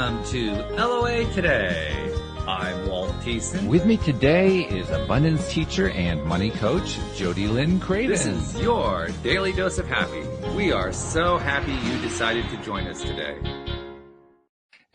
Welcome to LOA Today. I'm Walt Thiessen. With me today is abundance teacher and money coach, Jody Lynn Craven. This is your daily dose of happy. We are so happy you decided to join us today.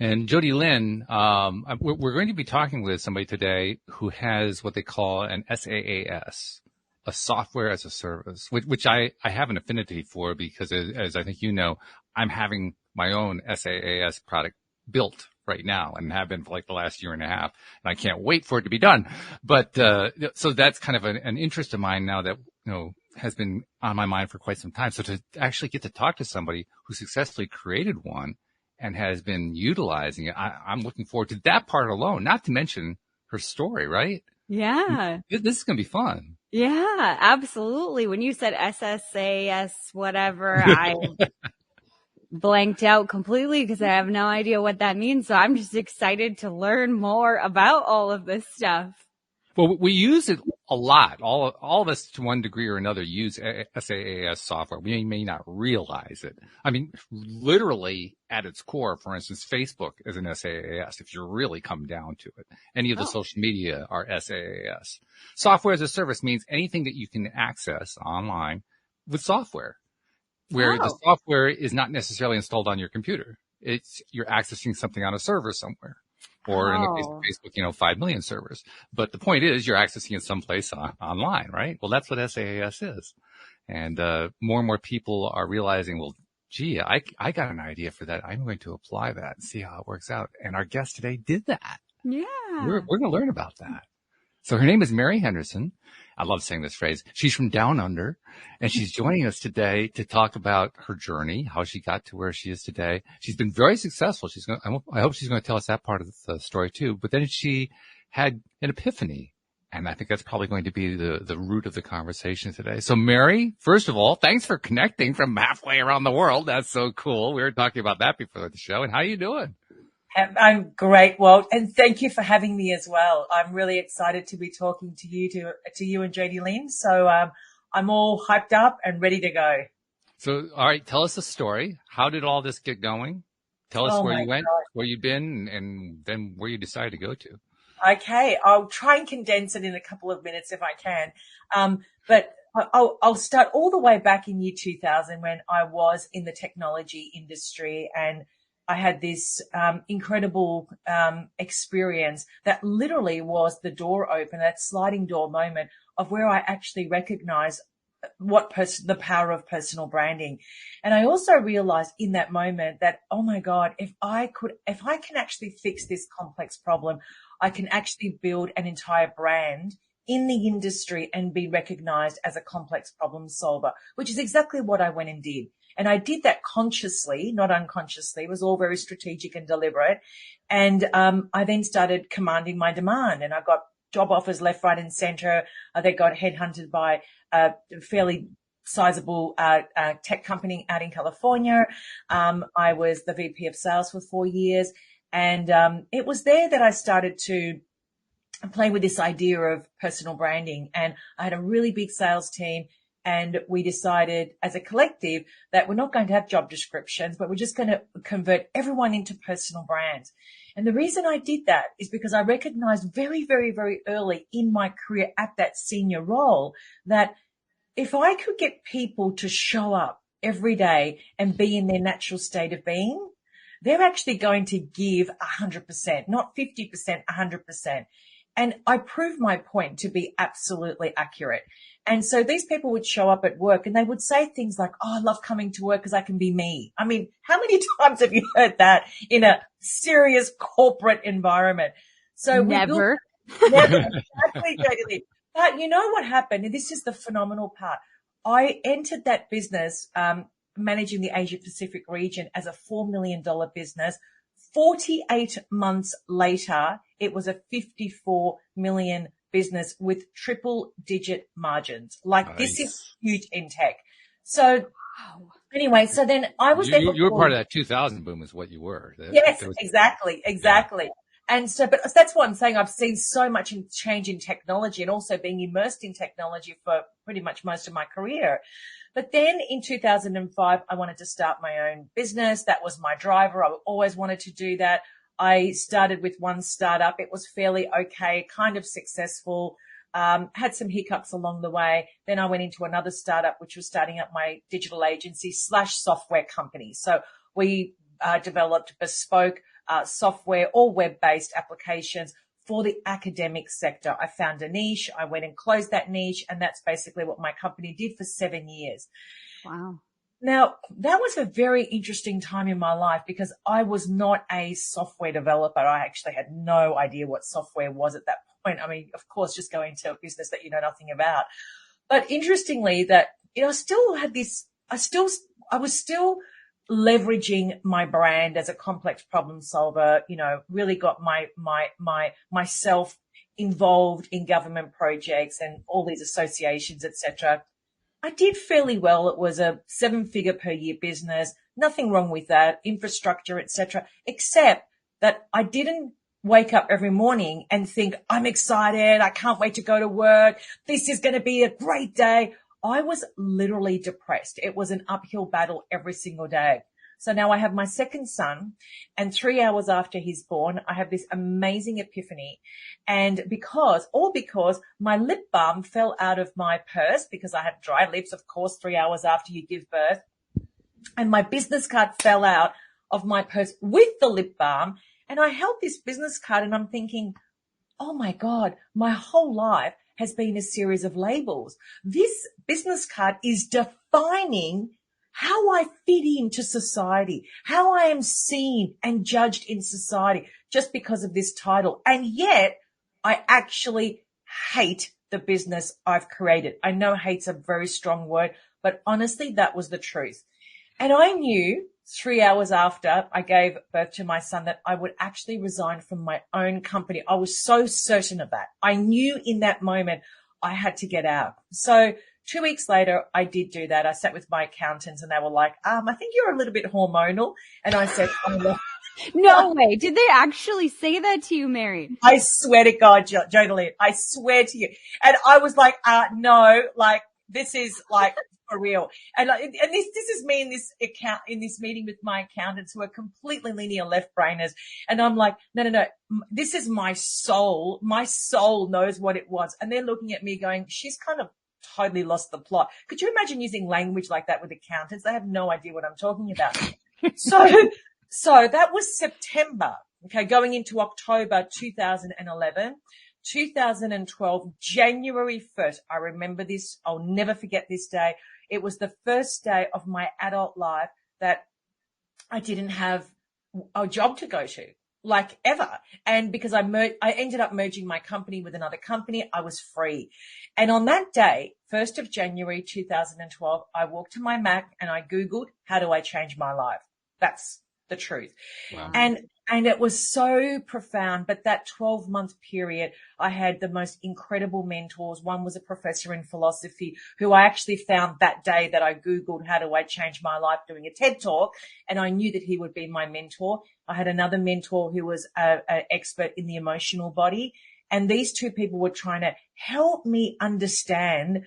And Jody Lynn, we're going to be talking with somebody today who has what they call an SaaS, a software as a service, which I have an affinity for because, as I think you know, I'm having my own SaaS product built right now and have been for like the last year and a half. And I can't wait for it to be done. But, so that's kind of an interest of mine now that, you know, has been on my mind for quite some time. So to actually get to talk to somebody who successfully created one and has been utilizing it, I'm looking forward to that part alone, not to mention her story, right? Yeah. This is going to be fun. Yeah, absolutely. When you said SSAS, whatever, I blanked out completely because I have no idea what that means. So I'm just excited to learn more about all of this stuff. Well, we use it a lot. All of us to one degree or another use SaaS software. We may not realize it. I mean, literally at its core, for instance, Facebook is an SaaS if you really come down to it. Any of the social media are SaaS. Software as a service means anything that you can access online with software, where the software is not necessarily installed on your computer. You're accessing something on a server somewhere. Or in the case of Facebook, 5 million servers. But the point is you're accessing it someplace online, right? Well, that's what SaaS is. And more and more people are realizing, well, gee, I got an idea for that. I'm going to apply that and see how it works out. And our guest today did that. Yeah. We're going to learn about that. So her name is Mary Henderson. I love saying this phrase. She's from down under, and she's joining us today to talk about her journey, how she got to where she is today. She's been very successful. I hope she's going to tell us that part of the story too. But then she had an epiphany, and I think that's probably going to be the root of the conversation today. So Mary, first of all, thanks for connecting from halfway around the world. That's so cool. We were talking about that before the show. And how are you doing? I'm great, Walt, and thank you for having me as well. I'm really excited to be talking to you and Jody Lynn. So I'm all hyped up and ready to go. So, all right, tell us a story. How did all this get going? Tell us where you went, where you've been, and then where you decided to go to. Okay, I'll try and condense it in a couple of minutes if I can. But I'll start all the way back in year 2000 when I was in the technology industry, and I had this incredible experience that literally was the door open, that sliding door moment of where I actually recognized the power of personal branding. And I also realized in that moment that, oh my God, if I can actually fix this complex problem, I can actually build an entire brand in the industry and be recognized as a complex problem solver, which is exactly what I went and did. And I did that consciously, not unconsciously. It was all very strategic and deliberate. And I then started commanding my demand, and I got job offers left, right, and center. I then got headhunted by a fairly sizable tech company out in California. I was the VP of sales for 4 years. And it was there that I started to play with this idea of personal branding. And I had a really big sales team. And we decided as a collective that we're not going to have job descriptions, but we're just going to convert everyone into personal brands. And the reason I did that is because I recognized very, very, very early in my career at that senior role that if I could get people to show up every day and be in their natural state of being, they're actually going to give 100%, not 50%, 100%. And I proved my point to be absolutely accurate. And so these people would show up at work and they would say things like, oh, I love coming to work because I can be me. I mean, how many times have you heard that in a serious corporate environment? So never. Exactly, Jody. But you know what happened? And this is the phenomenal part. I entered that business, managing the Asia Pacific region as a $4 million business. 48 months later, it was a 54 million business with triple digit margins. Like This is huge in tech. So anyway, so then I was there. You were part of that 2000 boom is what you were. Yes, exactly. Yeah. And so, but that's what I'm saying. I've seen so much change in technology and also being immersed in technology for pretty much most of my career. But then in 2005, I wanted to start my own business. That was my driver. I always wanted to do that. I started with one startup. It was fairly okay, kind of successful. Had some hiccups along the way. Then I went into another startup, which was starting up my digital agency / software company. So we developed bespoke software or web-based applications for the academic sector. I found a niche. I went and closed that niche, and that's basically what my company did for 7 years. Wow. Now, that was a very interesting time in my life because I was not a software developer. I actually had no idea what software was at that point. I mean, of course, just going to a business that you know nothing about. But interestingly that, I still had this, I was still leveraging my brand as a complex problem solver, really got myself involved in government projects and all these associations, etc. I did fairly well. It was a 7-figure per year business. Nothing wrong with that, infrastructure, etc., except that I didn't wake up every morning and think, I'm excited. I can't wait to go to work. This is going to be a great day. I was literally depressed. It was an uphill battle every single day. So now I have my second son, and 3 hours after he's born, I have this amazing epiphany. And because my lip balm fell out of my purse because I had dry lips, of course, 3 hours after you give birth, and my business card fell out of my purse with the lip balm. And I held this business card and I'm thinking, oh my God, my whole life has been a series of labels. This business card is defining how I fit into society, how I am seen and judged in society just because of this title. And yet I actually hate the business I've created. I know hate's a very strong word, but honestly, that was the truth. And I knew 3 hours after I gave birth to my son that I would actually resign from my own company. I was so certain of that. I knew in that moment I had to get out. So 2 weeks later, I did do that. I sat with my accountants and they were like, I think you're a little bit hormonal. And I said, oh, no. No way. Did they actually say that to you, Mary? I swear to God, Jodalene, I swear to you. And I was like, no, like this is like for real. And this is me in this meeting with my accountants who are completely linear left brainers. And I'm like, no. This is my soul. My soul knows what it wants. And they're looking at me going, she's kind of totally lost the plot. Could you imagine using language like that with accountants? They have no idea what I'm talking about. So that was September. Okay. Going into October, 2011. 2012, January 1st. I remember this. I'll never forget this day. It was the first day of my adult life that I didn't have a job to go to, like ever. And because I ended up merging my company with another company, I was free. And on that day, 1st of January, 2012, I walked to my Mac and I Googled, how do I change my life? That's the truth. Wow. And it was so profound. But that 12-month period, I had the most incredible mentors. One was a professor in philosophy who I actually found that day that I Googled, how do I change my life, doing a TED talk. And I knew that he would be my mentor. I had another mentor who was an expert in the emotional body. And these two people were trying to help me understand,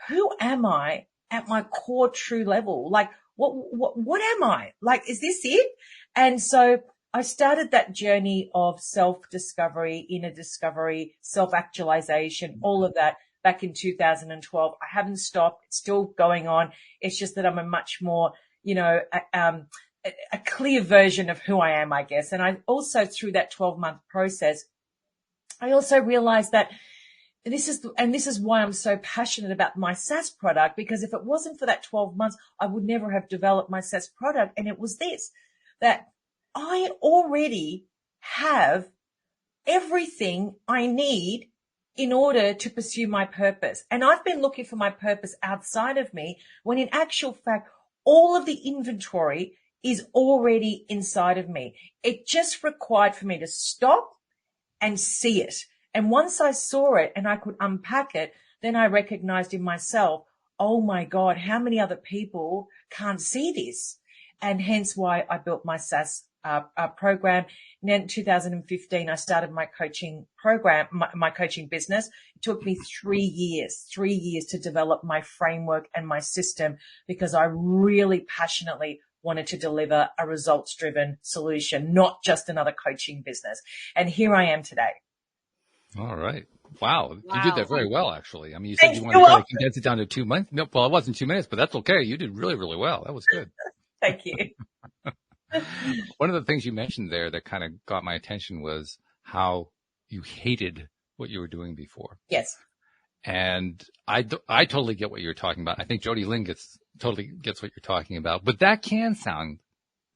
who am I at my core true level? Like, what am I? Like, is this it? And so I started that journey of self-discovery, inner discovery, self-actualization, all of that back in 2012. I haven't stopped. It's still going on. It's just that I'm a much more, a clear version of who I am, I guess. And I also, through that 12-month process, I also realized that this is why I'm so passionate about my SaaS product, because if it wasn't for that 12 months, I would never have developed my SaaS product. And it was this, that I already have everything I need in order to pursue my purpose. And I've been looking for my purpose outside of me, when in actual fact, all of the inventory is already inside of me. It just required for me to stop and see it. And once I saw it and I could unpack it, then I recognized in myself, oh my God, how many other people can't see this? And hence why I built my SaaS program. And then in 2015, I started my coaching program, my coaching business. It took me 3 years to develop my framework and my system, because I really passionately wanted to deliver a results-driven solution, not just another coaching business. And here I am today. All right. Wow. You did that very well, actually. I mean, you said Thank you you. wanted to try to condense it down to 2 months. No, well, it wasn't 2 minutes, but that's okay. You did really, really well. That was good. Thank you. One of the things you mentioned there that kind of got my attention was how you hated what you were doing before. Yes. And I totally get what you're talking about. I think Jody Lynn totally gets what you're talking about, but that can sound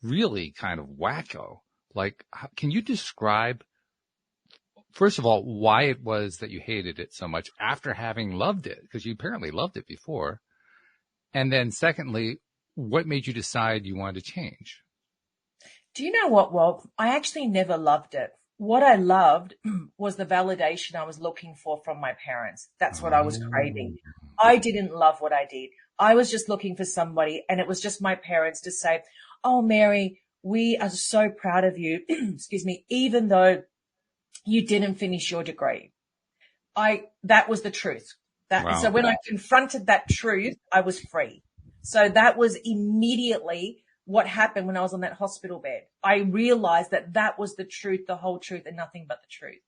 really kind of wacko. Like, can you describe, first of all, why it was that you hated it so much after having loved it? Because you apparently loved it before. And then secondly, what made you decide you wanted to change? Do you know what, Rob? I actually never loved it. What I loved was the validation I was looking for from my parents. That's what I was craving. I didn't love what I did. I was just looking for somebody, and it was just my parents to say, "Oh, Mary, we are so proud of you." Excuse me, even though you didn't finish your degree. That was the truth. Wow. So when I confronted that truth, I was free. So that was immediately what happened when I was on that hospital bed. I realized that that was the truth, the whole truth, and nothing but the truth.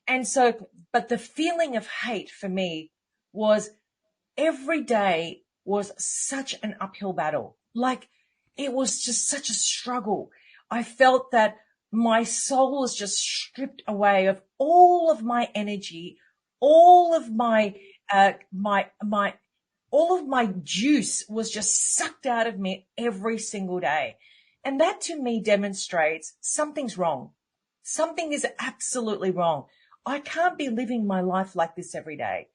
And so, but the feeling of hate for me was every day was such an uphill battle. Like, it was just such a struggle. I felt that my soul was just stripped away of all of my energy, all of my all of my juice was just sucked out of me every single day. And that to me demonstrates something's wrong. Something is absolutely wrong. I can't be living my life like this every day.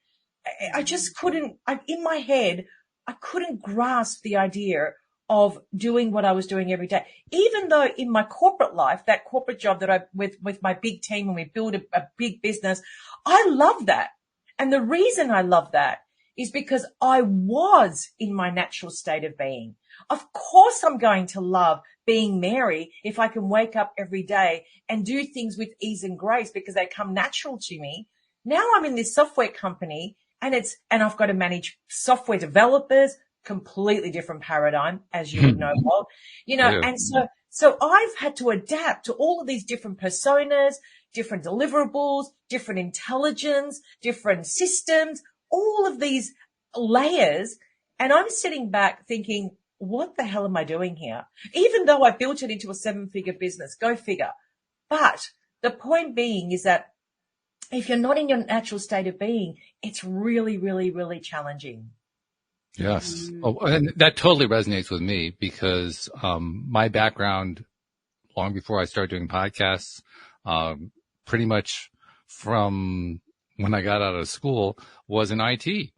I just couldn't, in my head, I couldn't grasp the idea of doing what I was doing every day. Even though in my corporate life, that corporate job that with my big team, when we build a big business, I love that. And the reason I love that is because I was in my natural state of being. Of course I'm going to love being Mary if I can wake up every day and do things with ease and grace because they come natural to me. Now I'm in this software company and I've got to manage software developers, completely different paradigm, as you would know, Bob. Yeah. And so I've had to adapt to all of these different personas, different deliverables, different intelligence, different systems, all of these layers. And I'm sitting back thinking, what the hell am I doing here? Even though I built it into a 7-figure business, go figure. But the point being is that if you're not in your natural state of being, it's really, really, really challenging. Yes. Oh, and that totally resonates with me because my background, long before I started doing podcasts, pretty much from when I got out of school, was in IT.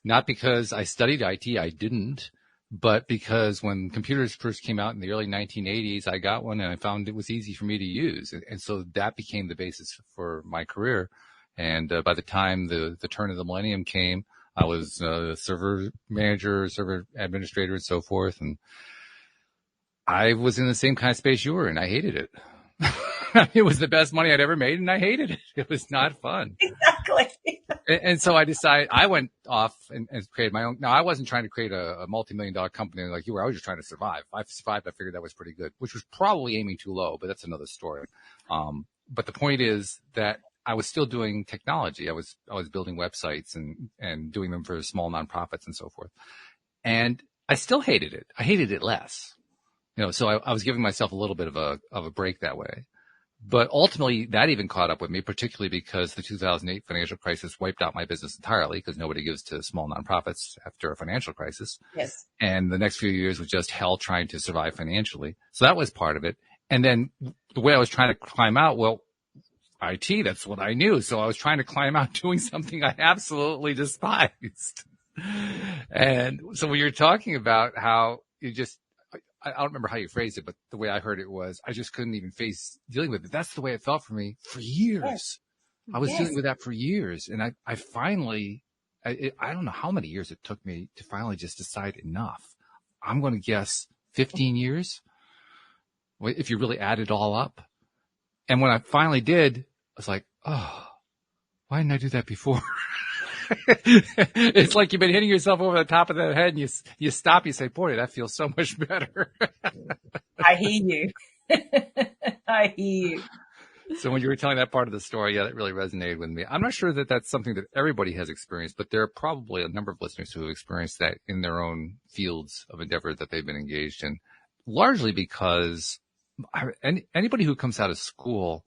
Not because I studied IT, I didn't, but because when computers first came out in the early 1980s, I got one and I found it was easy for me to use. And so that became the basis for my career. And by the time the turn of the millennium came, I was a server manager, server administrator, and so forth. And I was in the same kind of space you were in. I hated it. It was the best money I'd ever made, and I hated it. It was not fun. Exactly. And so I decided, I went off and created my own. Now, I wasn't trying to create a multi-million-dollar company like you were. I was just trying to survive. If I survived, I figured that was pretty good, which was probably aiming too low, but that's another story. But the point is that I was still doing technology. I was building websites and doing them for small nonprofits and so forth. And I still hated it. I hated it less. So I was giving myself a little bit of a break that way. But ultimately, that even caught up with me, particularly because the 2008 financial crisis wiped out my business entirely because nobody gives to small nonprofits after a financial crisis. Yes. And the next few years was just hell trying to survive financially. So that was part of it. And then the way I was trying to climb out, well, IT, that's what I knew. So I was trying to climb out doing something I absolutely despised. And so when you're talking about how you just, I don't remember how you phrased it, but the way I heard it was, I just couldn't even face dealing with it. That's the way it felt for me for years. Yes. I was dealing with that for years. And I finally, I don't know how many years it took me to finally just decide enough. I'm going to guess 15 years if you really add it all up. And when I finally did, I was like, oh, why didn't I do that before? It's like you've been hitting yourself over the top of the head, and you stop, you say, boy, that feels so much better. I hear you. I hear you. So when you were telling that part of the story, yeah, that really resonated with me. I'm not sure that that's something that everybody has experienced, but there are probably a number of listeners who have experienced that in their own fields of endeavor that they've been engaged in, largely because anybody who comes out of school,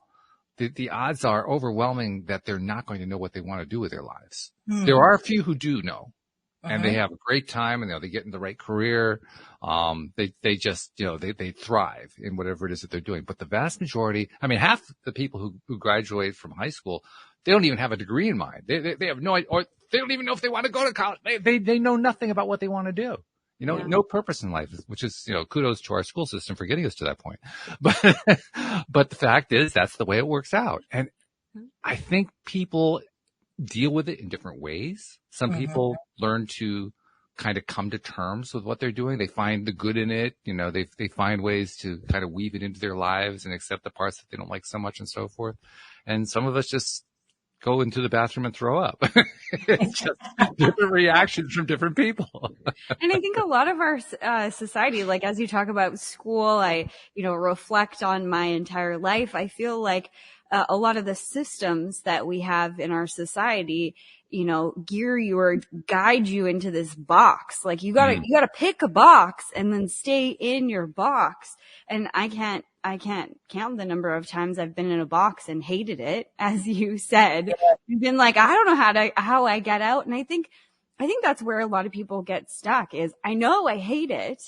the odds are overwhelming that they're not going to know what they want to do with their lives. There are a few who do know, and they have a great time, and they get in the right career. They just, they thrive in whatever it is that they're doing. But the vast majority, I mean, half the people who graduate from high school, they don't even have a degree in mind. They have no idea, or they don't even know if they want to go to college. They know nothing about what they want to do. No purpose in life, which is, kudos to our school system for getting us to that point. But the fact is, that's the way it works out. And I think people deal with it in different ways. Some people learn to kind of come to terms with what they're doing. They find the good in it. They find ways to kind of weave it into their lives and accept the parts that they don't like so much and so forth. And some of us just go into the bathroom and throw up. It's just different reactions from different people. And I think a lot of our society, like as you talk about school, I, reflect on my entire life. I feel like a lot of the systems that we have in our society, gear you or guide you into this box. Like you gotta pick a box and then stay in your box. And I can't count the number of times I've been in a box and hated it, as you said. You've been like, I don't know how I get out. And I think that's where a lot of people get stuck is I know I hate it.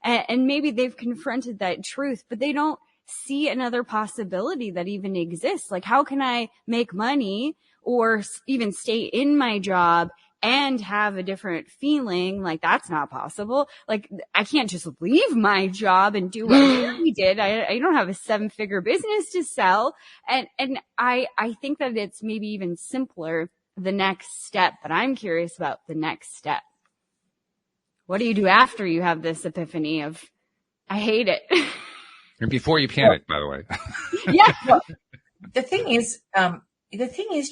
And maybe they've confronted that truth, but they don't see another possibility that even exists. Like, how can I make money or even stay in my job and have a different feeling? Like, that's not possible. Like, I can't just leave my job and do what we did. I don't have a 7-figure business to sell. And I think that it's maybe even simpler, the next step, but I'm curious about the next step. What do you do after you have this epiphany of, I hate it? And before you panic, by the way. Yeah. Well, the thing is,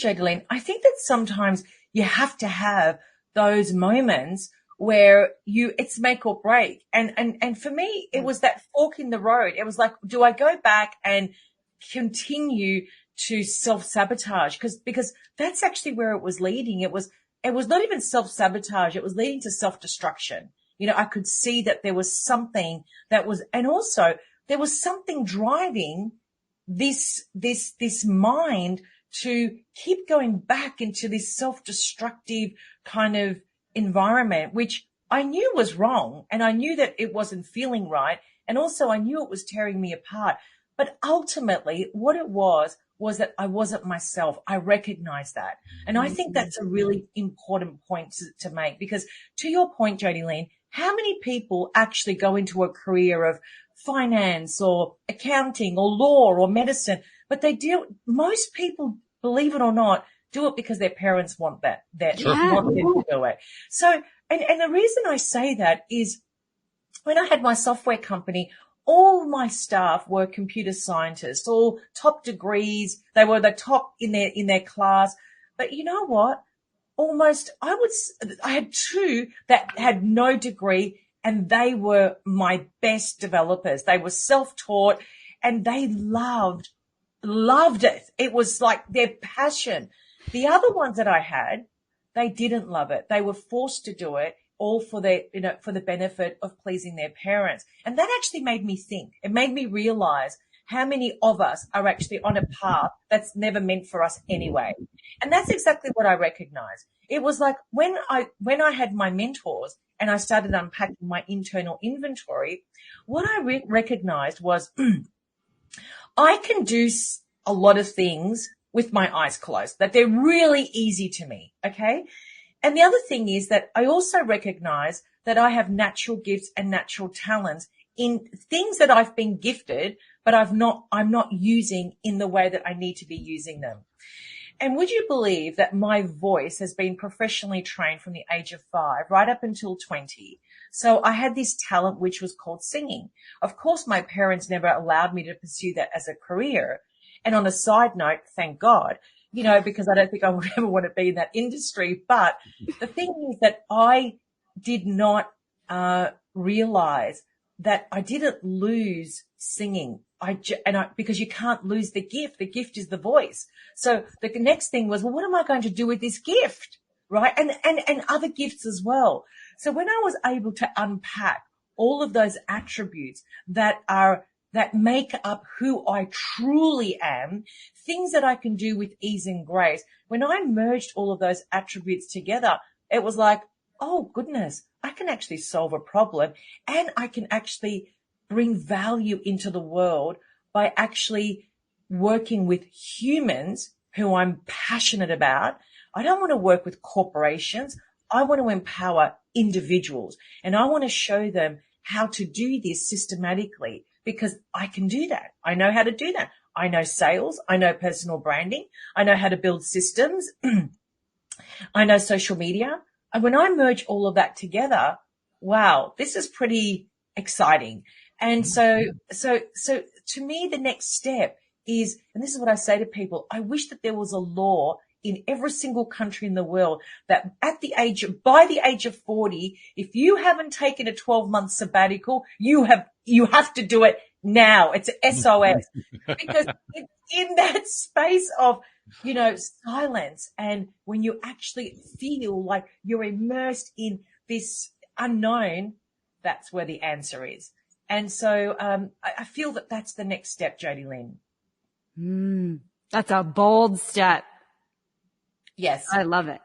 Jodalene, I think that sometimes you have to have those moments where it's make or break. And for me, it was that fork in the road. It was like, do I go back and continue to self-sabotage? Because that's actually where it was leading. It was not even self-sabotage. It was leading to self-destruction. I could see that there was something that was, and also there was something driving this mind to keep going back into this self-destructive kind of environment, which I knew was wrong. And I knew that it wasn't feeling right. And also I knew it was tearing me apart. But ultimately what it was that I wasn't myself. I recognized that. And I think that's a really important point to make, because to your point, Jodalene, how many people actually go into a career of finance or accounting or law or medicine, but most people, believe it or not, do it because their parents want that want them to do it. So, and the reason I say that is when I had my software company, all my staff were computer scientists, all top degrees. They were the top in their class. But you know what? I had 2 that had no degree, and they were my best developers. They were self-taught and they loved it. It was like their passion. The other ones that I had, they didn't love it. They were forced to do it all for the benefit of pleasing their parents. And that actually made me think. It made me realize how many of us are actually on a path that's never meant for us anyway. And that's exactly what I recognized. It was like when I had my mentors and I started unpacking my internal inventory, what I recognized was I can do a lot of things with my eyes closed, that they're really easy to me. Okay. And the other thing is that I also recognize that I have natural gifts and natural talents in things that I've been gifted, but I'm not using in the way that I need to be using them. And would you believe that my voice has been professionally trained from the age of 5 right up until 20? So I had this talent which was called singing. Of course, my parents never allowed me to pursue that as a career. And on a side note, thank God, because I don't think I would ever want to be in that industry. But the thing is that I did not realize that I didn't lose singing. Because you can't lose the gift. The gift is the voice. So the next thing was, well, what am I going to do with this gift? Right. And other gifts as well. So when I was able to unpack all of those attributes that make up who I truly am, things that I can do with ease and grace, when I merged all of those attributes together, it was like, oh goodness, I can actually solve a problem, and I can actually bring value into the world by actually working with humans who I'm passionate about. I don't want to work with corporations. I want to empower individuals, and I want to show them how to do this systematically, because I can do that. I know how to do that. I know sales. I know personal branding. I know how to build systems. I know social media. And when I merge all of that together, wow, this is pretty exciting. And so to me, the next step is, and this is what I say to people, I wish that there was a law in every single country in the world that by the age of 40, if you haven't taken a 12-month sabbatical, you have to do it now. It's a SOS, because in that space of, silence, and when you actually feel like you're immersed in this unknown, that's where the answer is. And so I feel that that's the next step, Jodie Lynn. That's a bold step. Yes. I love it.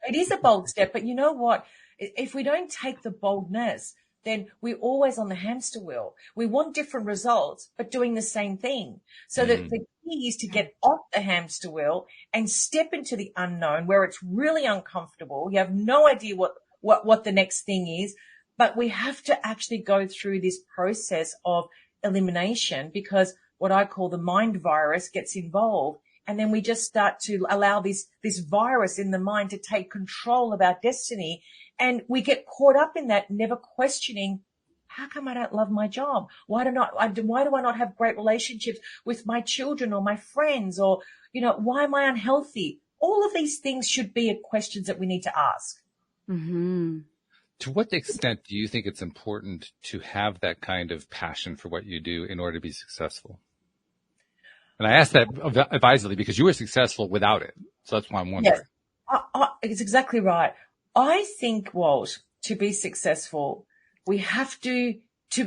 It is a bold step, but you know what? If we don't take the boldness, then we're always on the hamster wheel. We want different results, but doing the same thing. So that the key is to get off the hamster wheel and step into the unknown, where it's really uncomfortable. You have no idea what the next thing is, but we have to actually go through this process of elimination, because what I call the mind virus gets involved. And then we just start to allow this virus in the mind to take control of our destiny. And we get caught up in that, never questioning, how come I don't love my job? Why do I not have great relationships with my children or my friends? Or, why am I unhealthy? All of these things should be questions that we need to ask. Mm-hmm. To what extent do you think it's important to have that kind of passion for what you do in order to be successful? And I ask that advisedly because you were successful without it. So that's why I'm wondering. Yes, it's exactly right. I think, Walt, to be successful, we have to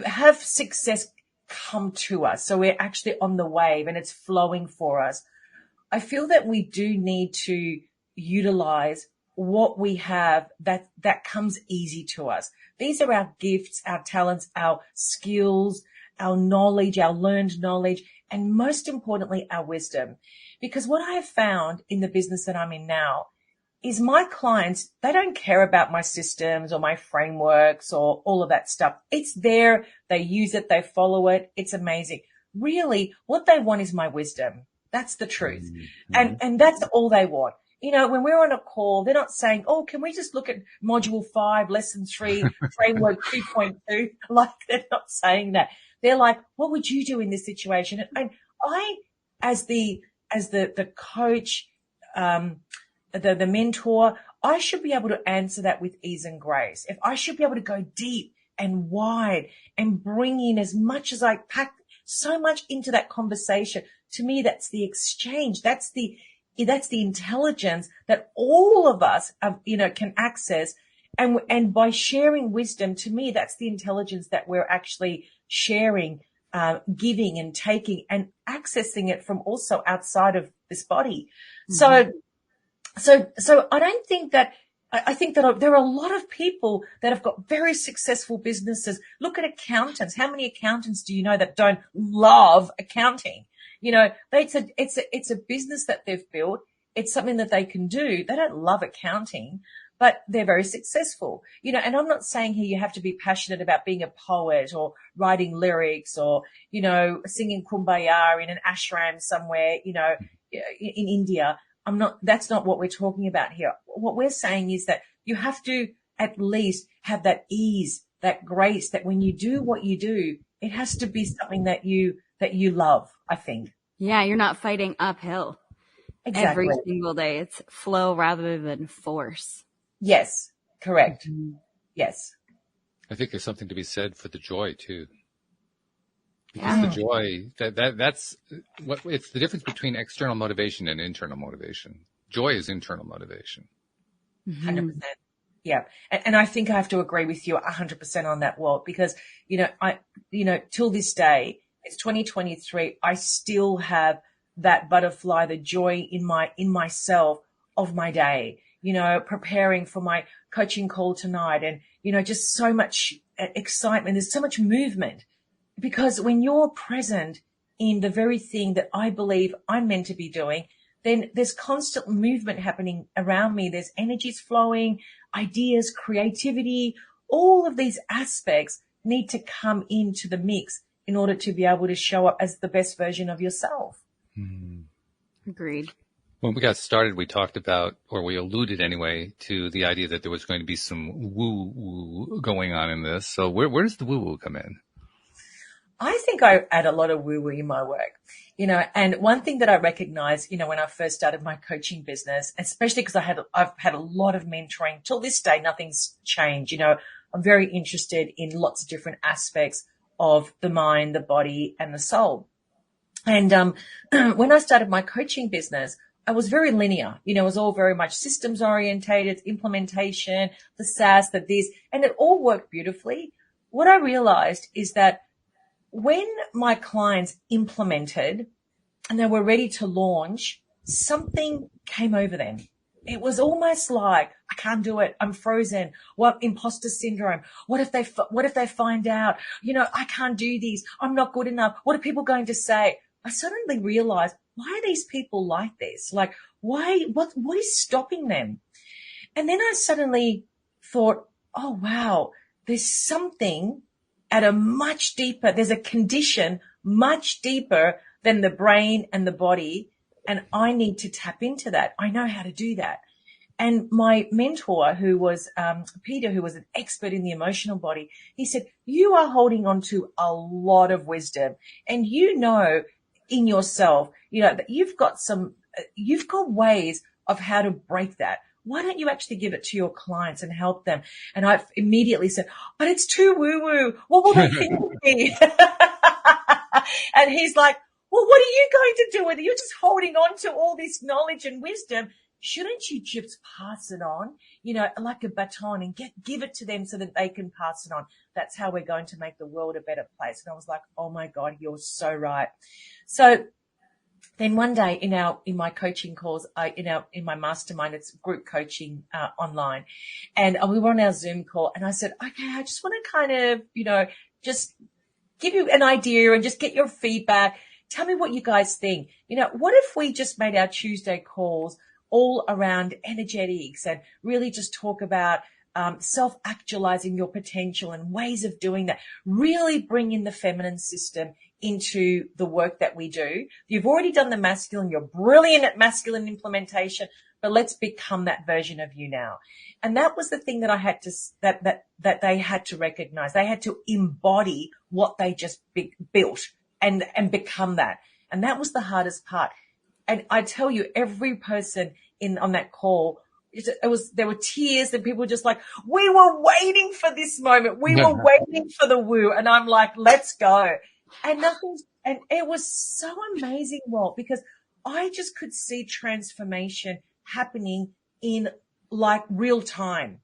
have success come to us. So we're actually on the wave and it's flowing for us. I feel that we do need to utilize what we have that comes easy to us. These are our gifts, our talents, our skills, our knowledge, our learned knowledge, and most importantly, our wisdom. Because what I have found in the business that I'm in now is my clients, they don't care about my systems or my frameworks or all of that stuff. It's there. They use it. They follow it. It's amazing. Really, what they want is my wisdom. That's the truth. Mm-hmm. And that's all they want. When we're on a call, they're not saying, oh, can we just look at module 5, lesson 3, framework 2.2? Like, they're not saying that. They're like, what would you do in this situation? And I, as the coach, the mentor, I should be able to answer that with ease and grace. If I should be able to go deep and wide and bring in as much as I pack so much into that conversation. To me, that's the exchange. That's the intelligence that all of us, can access. And by sharing wisdom, to me, that's the intelligence that we're actually sharing, giving and taking and accessing it from also outside of this body. Mm-hmm. So I don't think that, I think that there are a lot of people that have got very successful businesses. Look at accountants. How many accountants do you know that don't love accounting? It's a business that they've built. It's something that they can do. They don't love accounting, but they're very successful. And I'm not saying here you have to be passionate about being a poet or writing lyrics or, singing Kumbaya in an ashram somewhere, in India. That's not what we're talking about here. What we're saying is that you have to at least have that ease, that grace, that when you do what you do, it has to be something that you love, I think. Yeah, you're not fighting uphill. Exactly. every single day. It's flow rather than force. Yes, correct. Yes. I think there's something to be said for the joy too. Because Yeah. the joy that's what it's the difference between external motivation and internal motivation. Joy is internal motivation. 100%. Yeah. And I think I have to agree with you 100% on that, Walt, because, till this day, it's 2023. I still have that butterfly, the joy in myself of my day, preparing for my coaching call tonight and, just so much excitement. There's so much movement because when you're present in the very thing that I believe I'm meant to be doing, then there's constant movement happening around me. There's energies flowing, ideas, creativity, all of these aspects need to come into the mix in order to be able to show up as the best version of yourself. Agreed. When we got started, we talked about, or we alluded anyway, to the idea that there was going to be some woo-woo going on in this. So where does the woo-woo come in? I think I add a lot of woo-woo in my work, and one thing that I recognize, when I first started my coaching business, especially because I've had a lot of mentoring till this day, nothing's changed. I'm very interested in lots of different aspects of the mind, the body and the soul. And, when I started my coaching business, I was very linear, it was all very much systems orientated, implementation, the SaaS, the this, and it all worked beautifully. What I realized is that when my clients implemented and they were ready to launch, something came over them. It was almost like, I can't do it. I'm frozen. What imposter syndrome? What if they find out, I can't do these. I'm not good enough. What are people going to say? I suddenly realized, why are these people like this? Like, what is stopping them? And then I suddenly thought, oh, wow, there's something there's a condition much deeper than the brain and the body. And I need to tap into that. I know how to do that. And my mentor, who was Peter, who was an expert in the emotional body, he said, you are holding on to a lot of wisdom. And in yourself, that you've got ways of how to break that. Why don't you actually give it to your clients and help them? And I immediately said, but it's too woo-woo. What will they think of me? And he's like, well, what are you going to do with it? You're just holding on to all this knowledge and wisdom. Shouldn't you just pass it on, like a baton and give it to them so that they can pass it on? That's how we're going to make the world a better place. And I was like, oh my God, you're so right. So then one day in my coaching calls, in my mastermind, it's group coaching, online, and we were on our Zoom call and I said, okay, I just want to kind of, just give you an idea and just get your feedback. Tell me what you guys think. What if we just made our Tuesday calls all around energetics and really just talk about self-actualizing your potential and ways of doing that, really bring in the feminine system into the work that we do. You've already done the masculine. You're brilliant at masculine implementation, but let's become that version of you now. And that was the thing that I had to, that they had to recognize. They had to embody what they just built and become that. And that was the hardest part. And I tell you, every person on that call, there were tears and people were just like, we were waiting for this moment. We were waiting for the woo. And I'm like, let's go. And it was so amazing, Walt, because I just could see transformation happening in like real time.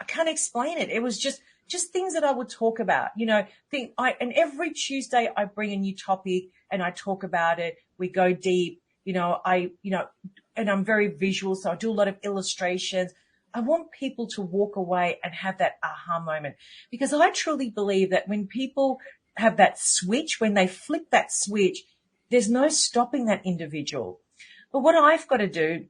I can't explain it. It was just things that I would talk about, and every Tuesday I bring a new topic and I talk about it. We go deep, and I'm very visual. So I do a lot of illustrations. I want people to walk away and have that aha moment, because I truly believe that when people have that switch, when they flip that switch, there's no stopping that individual. But what I've got to do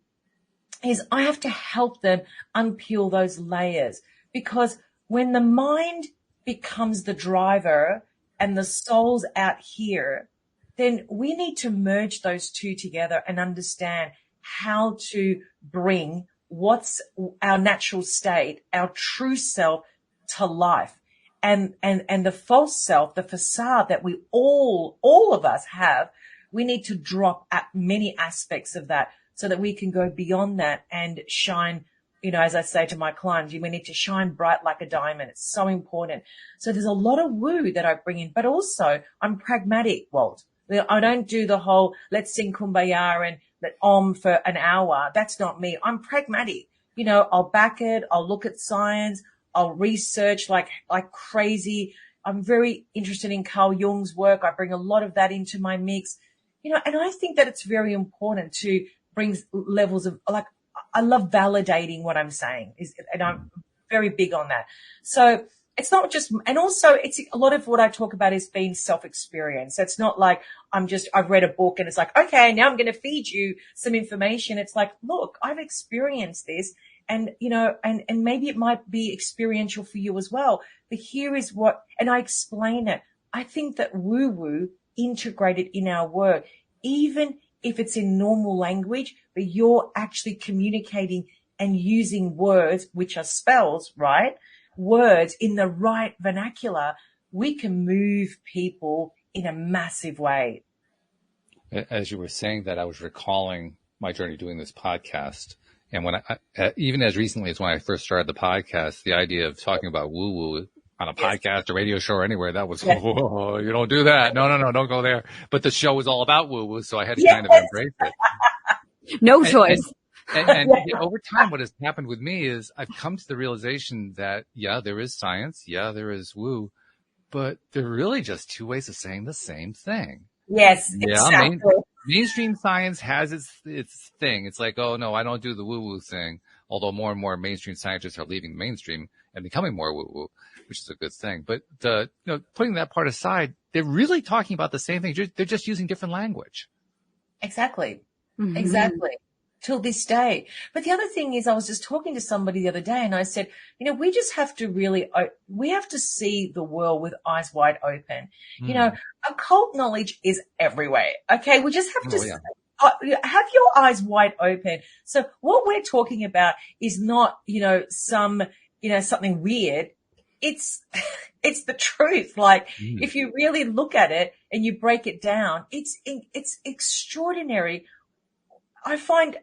is I have to help them unpeel those layers, because when the mind becomes the driver and the soul's out here, then we need to merge those two together and understand how to bring what's our natural state, our true self, to life. And the false self, the facade that we all of us have, we need to drop at many aspects of that so that we can go beyond that and shine. As I say to my clients, we need to shine bright like a diamond. It's so important. So there's a lot of woo that I bring in, but also I'm pragmatic, Walt. I don't do the whole, let's sing Kumbaya and let for an hour. That's not me. I'm pragmatic. I'll back it. I'll look at science. I'll research like crazy. I'm very interested in Carl Jung's work. I bring a lot of that into my mix, and I think that it's very important to bring levels of I love validating what I'm saying and I'm very big on that. So it's not just, and also it's a lot of what I talk about is being self-experience. It's not like I've read a book and it's like, okay, now I'm going to feed you some information. It's like, look, I've experienced this and, and maybe it might be experiential for you as well. But here is and I explain it. I think that woo-woo integrated in our work, even if it's in normal language, but you're actually communicating and using words, which are spells, right? Words in the right vernacular, we can move people in a massive way. As you were saying that, I was recalling my journey doing this podcast. And when even as recently as when I first started the podcast, the idea of talking about woo-woo on a podcast, a radio show, or anywhere, that was, whoa, you don't do that. No, don't go there. But the show was all about woo-woo, so I had to kind of embrace it. No choice. And over time, what has happened with me is I've come to the realization that, there is science. Yeah, there is woo, but they're really just two ways of saying the same thing. Yes, exactly. Mainstream science has its thing. It's like, oh no, I don't do the woo-woo thing. Although more and more mainstream scientists are leaving the mainstream and becoming more woo-woo, which is a good thing. But putting that part aside, they're really talking about the same thing. They're just using different language. Exactly. Mm-hmm. Exactly. Till this day. But the other thing is, I was just talking to somebody the other day and I said, we just have to we have to see the world with eyes wide open. Occult knowledge is everywhere. Okay. We just have to have your eyes wide open. So what we're talking about is not, something weird. It's the truth. Like if you really look at it and you break it down, it's extraordinary. I find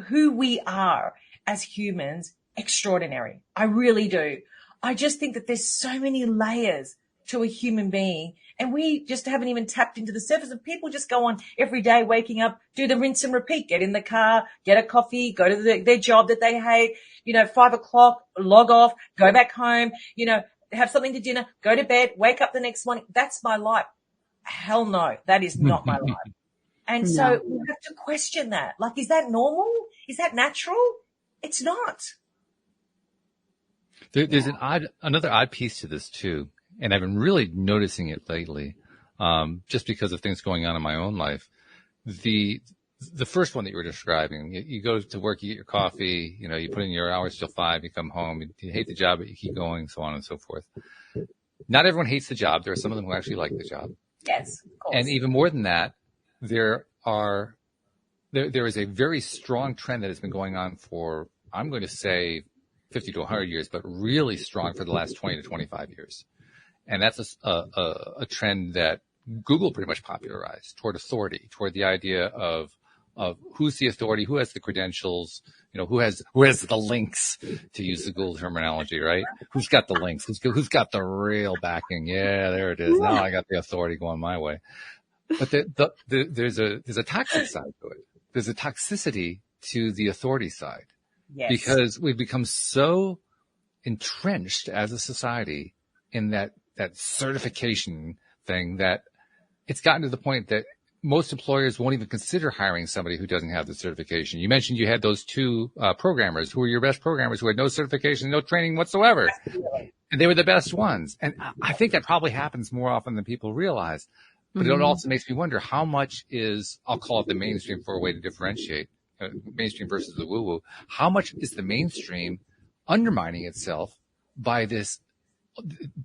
who we are as humans extraordinary. I really do. I just think that there's so many layers to a human being and we just haven't even tapped into the surface, and people just go on every day waking up, do the rinse and repeat, get in the car, get a coffee, go to their job that they hate, 5:00, log off, go back home, have something to dinner, go to bed, wake up the next morning. That's my life. Hell no, that is not my life. And so we have to question that. Like, is that normal? Is that natural? It's not. There's another odd piece to this too. And I've been really noticing it lately, just because of things going on in my own life. The first one that you were describing, you go to work, you get your coffee, you put in your hours till 5, you come home, you hate the job, but you keep going, so on and so forth. Not everyone hates the job. There are some of them who actually like the job. Yes, of course. And even more than that, there is a very strong trend that has been going on for, I'm going to say 50 to 100 years, but really strong for the last 20 to 25 years. And that's a trend that Google pretty much popularized toward authority, toward the idea of who's the authority, who has the credentials, who has the links, to use the Google terminology, right? Who's got the links? Who's got the real backing? Yeah, there it is. Now I got the authority going my way. But there's a toxic side to it. There's a toxicity to the authority side. Yes. Because we've become so entrenched as a society in that certification thing that it's gotten to the point that most employers won't even consider hiring somebody who doesn't have the certification. You mentioned you had those two programmers who were your best programmers who had no certification, no training whatsoever. And they were the best ones. And I think that probably happens more often than people realize. But it also makes me wonder how much is, I'll call it the mainstream for a way to differentiate mainstream versus the woo-woo. How much is the mainstream undermining itself by this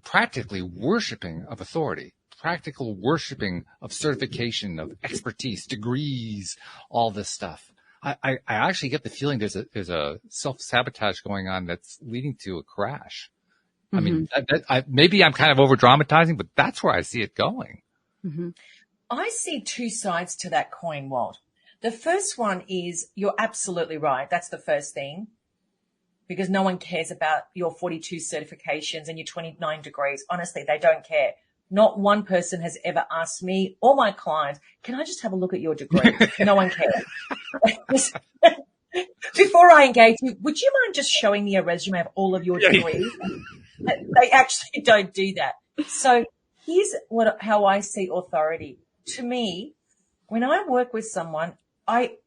practically worshiping of authority, practical worshiping of certification, of expertise, degrees, all this stuff? I actually get the feeling there's a self-sabotage going on that's leading to a crash. I mean, maybe I'm kind of over dramatizing, but that's where I see it going. I see two sides to that coin, Walt. The first one is you're absolutely right. That's the first thing, because no one cares about your 42 certifications and your 29 degrees. Honestly, they don't care. Not one person has ever asked me or my clients, can I just have a look at your degree? No one cares. Before I engage you, would you mind just showing me a resume of all of your degrees? They actually don't do that. So here's how I see authority. To me, when I work with someone, I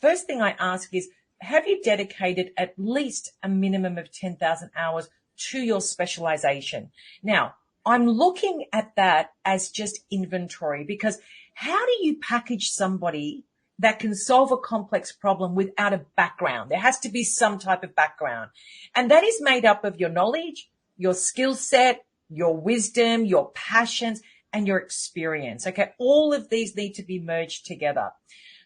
first thing I ask is, have you dedicated at least a minimum of 10,000 hours to your specialization? Now, I'm looking at that as just inventory, because how do you package somebody that can solve a complex problem without a background? There has to be some type of background. And that is made up of your knowledge, your skill set, your wisdom, your passions, and your experience. Okay. All of these need to be merged together.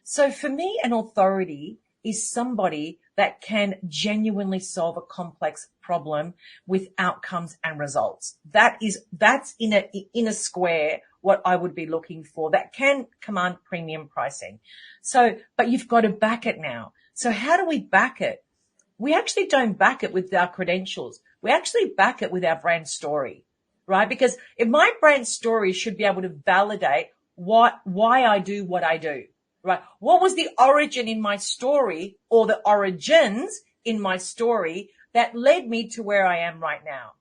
So for me, an authority is somebody that can genuinely solve a complex problem with outcomes and results. That's in a square what I would be looking for, that can command premium pricing. So, but you've got to back it now. So how do we back it? We actually don't back it with our credentials. We actually back it with our brand story, right? Because if my brand story should be able to validate why I do what I do. Right? What was the origin in my story, or the origins in my story, that led me to where I am right now?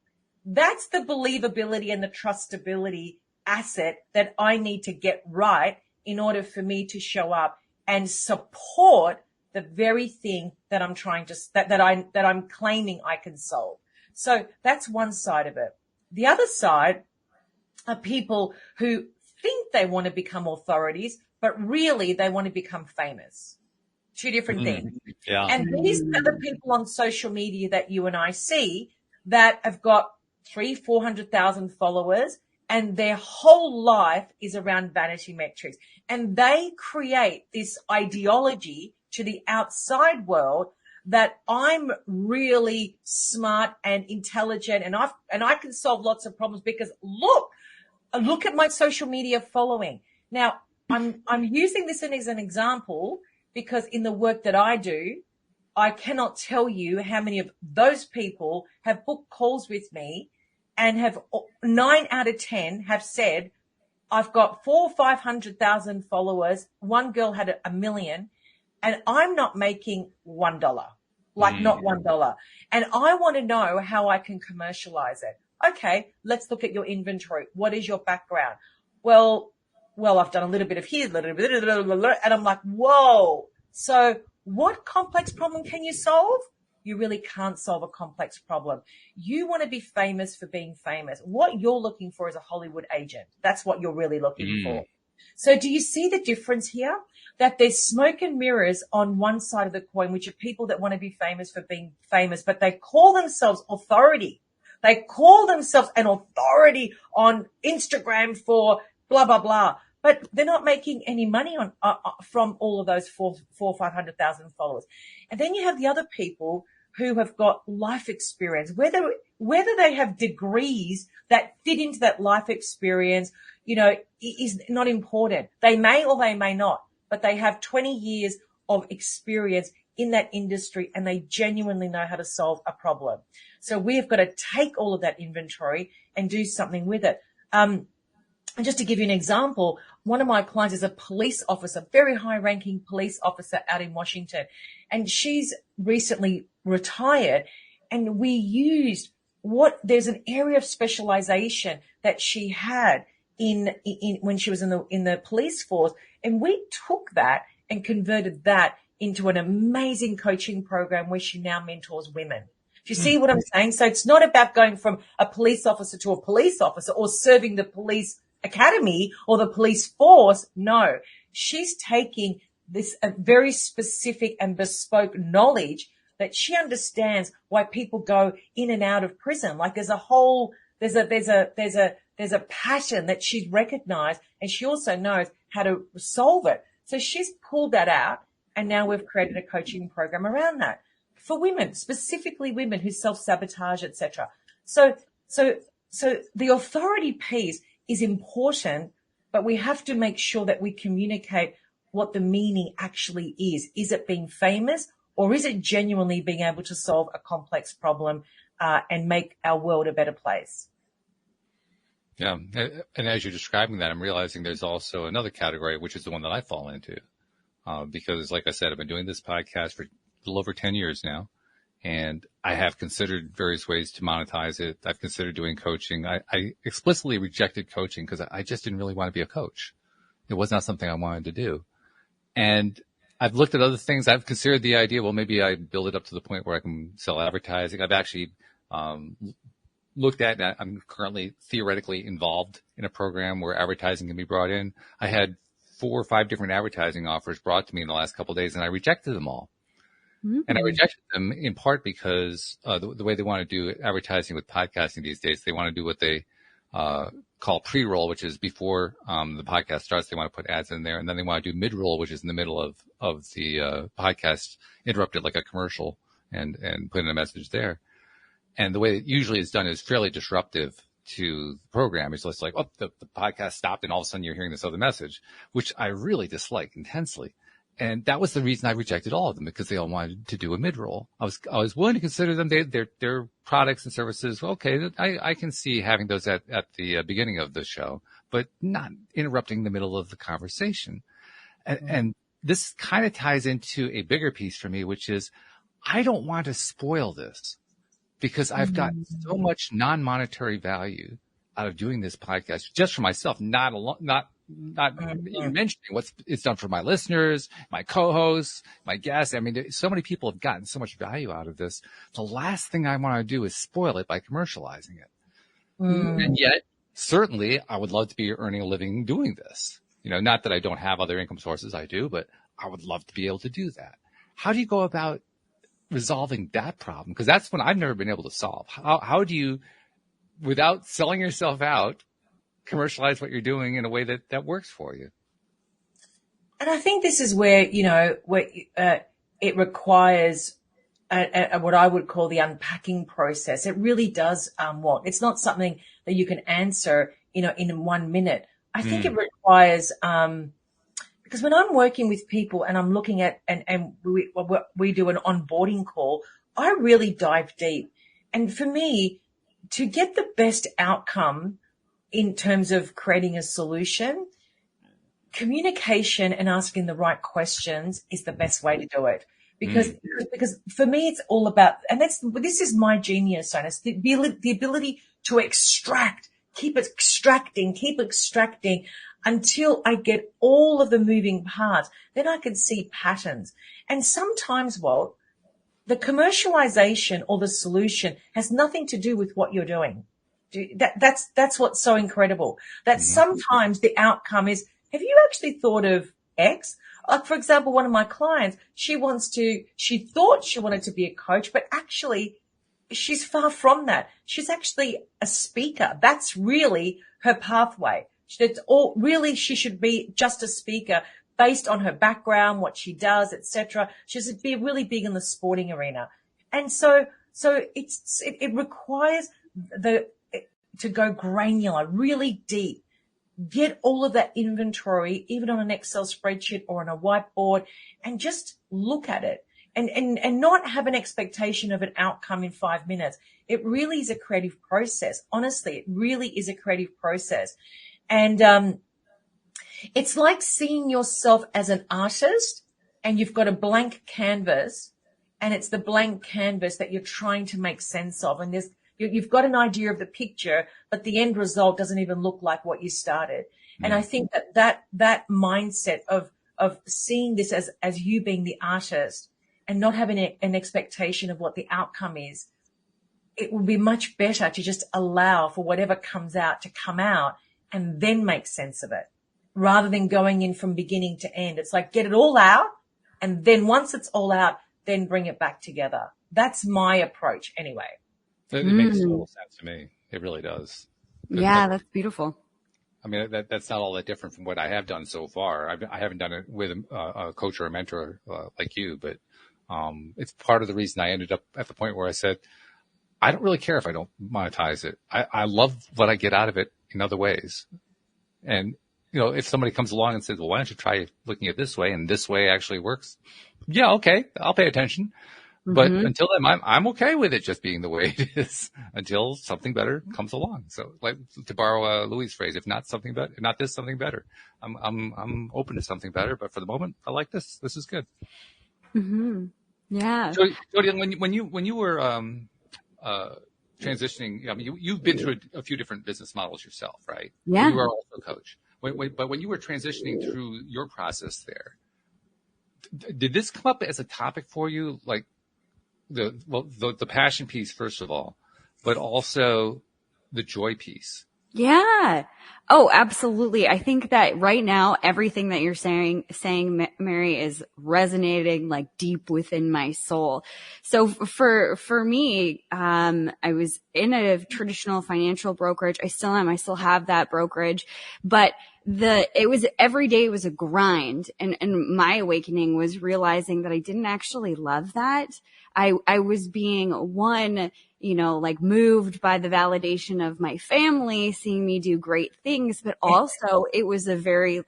That's the believability and the trustability asset that I need to get right in order for me to show up and support the very thing that I'm trying to, that I'm claiming I can solve. So that's one side of it. The other side are people who think they want to become authorities, but really they want to become famous. Two different things. Yeah. And these are the people on social media that you and I see that have got 400,000 followers, and their whole life is around vanity metrics. And they create this ideology to the outside world that I'm really smart and intelligent, and I can solve lots of problems because look at my social media following. Now, I'm using this as an example because in the work that I do, I cannot tell you how many of those people have booked calls with me, and have 9 out of 10 have said, I've got 400,000 or 500,000 followers. One girl had 1 million, and I'm not making $1, not $1. And I want to know how I can commercialize it. Okay, let's look at your inventory. What is your background? Well, I've done a little bit of here, and I'm like, whoa. So what complex problem can you solve? You really can't solve a complex problem. You want to be famous for being famous. What you're looking for is a Hollywood agent. That's what you're really looking for. So do you see the difference here? That there's smoke and mirrors on one side of the coin, which are people that want to be famous for being famous, but they call themselves authority. They call themselves an authority on Instagram for blah, blah, blah. But they're not making any money on from all of those 500,000 followers. And then you have the other people who have got life experience, whether they have degrees that fit into that life experience, is not important. They may or they may not, but they have 20 years of experience in that industry, and they genuinely know how to solve a problem. So we've got to take all of that inventory and do something with it. And just to give you an example, one of my clients is a police officer, very high-ranking police officer out in Washington, and she's recently retired. And we used there's an area of specialization that she had in when she was in the police force, and we took that and converted that into an amazing coaching program where she now mentors women. Do you see what I'm saying? So it's not about going from a police officer to a police officer or serving the police academy or the police force. No, she's taking this very specific and bespoke knowledge that she understands why people go in and out of prison. Like there's a pattern that she's recognized, and she also knows how to solve it. So she's pulled that out, and now we've created a coaching program around that for women, specifically women who self-sabotage, etc. So the authority piece is important, but we have to make sure that we communicate what the meaning actually is. Is it being famous, or is it genuinely being able to solve a complex problem and make our world a better place? Yeah. And as you're describing that, I'm realizing there's also another category, which is the one that I fall into. Because like I said, I've been doing this podcast for a little over 10 years now, and I have considered various ways to monetize it. I've considered doing coaching. I explicitly rejected coaching because I just didn't really want to be a coach. It was not something I wanted to do. And I've looked at other things. I've considered the idea, well, maybe I build it up to the point where I can sell advertising. I've actually, looked at, and I'm currently theoretically involved in a program where advertising can be brought in. I had 4 or 5 different advertising offers brought to me in the last couple of days, and I rejected them all. Mm-hmm. And I rejected them in part because the way they want to do advertising with podcasting these days, they want to do what they call pre-roll, which is before the podcast starts. They want to put ads in there, and then they want to do mid-roll, which is in the middle of the podcast, interrupt it like a commercial and put in a message there. And the way it usually is done is fairly disruptive to the program. It's just like, oh, the podcast stopped, and all of a sudden you're hearing this other message, which I really dislike intensely. And that was the reason I rejected all of them, because they all wanted to do a mid-roll. I was willing to consider them. They're products and services. Okay, I can see having those at the beginning of the show, but not interrupting the middle of the conversation. And this kind of ties into a bigger piece for me, which is I don't want to spoil this, because I've got so much non-monetary value out of doing this podcast just for myself, not even mentioning what it's done for my listeners, my co-hosts, my guests. I mean, so many people have gotten so much value out of this. The last thing I want to do is spoil it by commercializing it. And yet, certainly, I would love to be earning a living doing this. You know, not that I don't have other income sources, I do, but I would love to be able to do that. How do you go about resolving that problem? Because that's one I've never been able to solve. How do you, without selling yourself out, commercialize what you're doing in a way that works for you? And I think this is where, it requires what I would call the unpacking process. It really does it's not something that you can answer, in 1 minute. I think it requires, because when I'm working with people and I'm looking at, and we do an onboarding call, I really dive deep. And for me, to get the best outcome in terms of creating a solution, communication and asking the right questions is the best way to do it. Because for me, it's all about, and this is my genius, Sonus, the ability to extract, keep extracting until I get all of the moving parts. Then I can see patterns. And sometimes, Walt, the commercialization or the solution has nothing to do with what you're doing. That's what's so incredible. That sometimes the outcome is, have you actually thought of X? Like, for example, one of my clients, she thought she wanted to be a coach, but actually she's far from that. She's actually a speaker. That's really her pathway. She should be just a speaker based on her background, what she does, etc. She should be really big in the sporting arena. And so it requires to go granular, really deep, get all of that inventory, even on an Excel spreadsheet or on a whiteboard, and just look at it and not have an expectation of an outcome in 5 minutes. It really is a creative process. Honestly, it really is a creative process. And it's like seeing yourself as an artist, and you've got a blank canvas, and it's the blank canvas that you're trying to make sense of. And you've got an idea of the picture, but the end result doesn't even look like what you started. And I think that mindset of seeing this as you being the artist and not having an expectation of what the outcome is, it will be much better to just allow for whatever comes out to come out and then make sense of it, rather than going in from beginning to end. It's like, get it all out, and then once it's all out, then bring it back together. That's my approach anyway. It makes total sense to me. It really does. Yeah, that's beautiful. I mean, that's not all that different from what I have done so far. I haven't done it with a coach or a mentor like you, but it's part of the reason I ended up at the point where I said, I don't really care if I don't monetize it. I love what I get out of it in other ways. And if somebody comes along and says, well, why don't you try looking at this way, and this way actually works? Yeah. Okay. I'll pay attention. But until then, I'm okay with it just being the way it is until something better comes along. So, like, to borrow Louis' phrase, if not something better, not this, something better. I'm open to something better, but for the moment, I like this. This is good. Mm-hmm. Yeah. So, Jody, when you were transitioning, I mean, you've been through a few different business models yourself, right? Yeah. You are also a coach. But when you were transitioning through your process there, did this come up as a topic for you, like? The passion piece, first of all, but also the joy piece. Yeah. Oh, absolutely. I think that right now, everything that you're saying, Mary, is resonating like deep within my soul. So for me, I was in a traditional financial brokerage. I still am. I still have that brokerage, but every day was a grind. And my awakening was realizing that I didn't actually love that. I was being like moved by the validation of my family, seeing me do great things, but also it was a very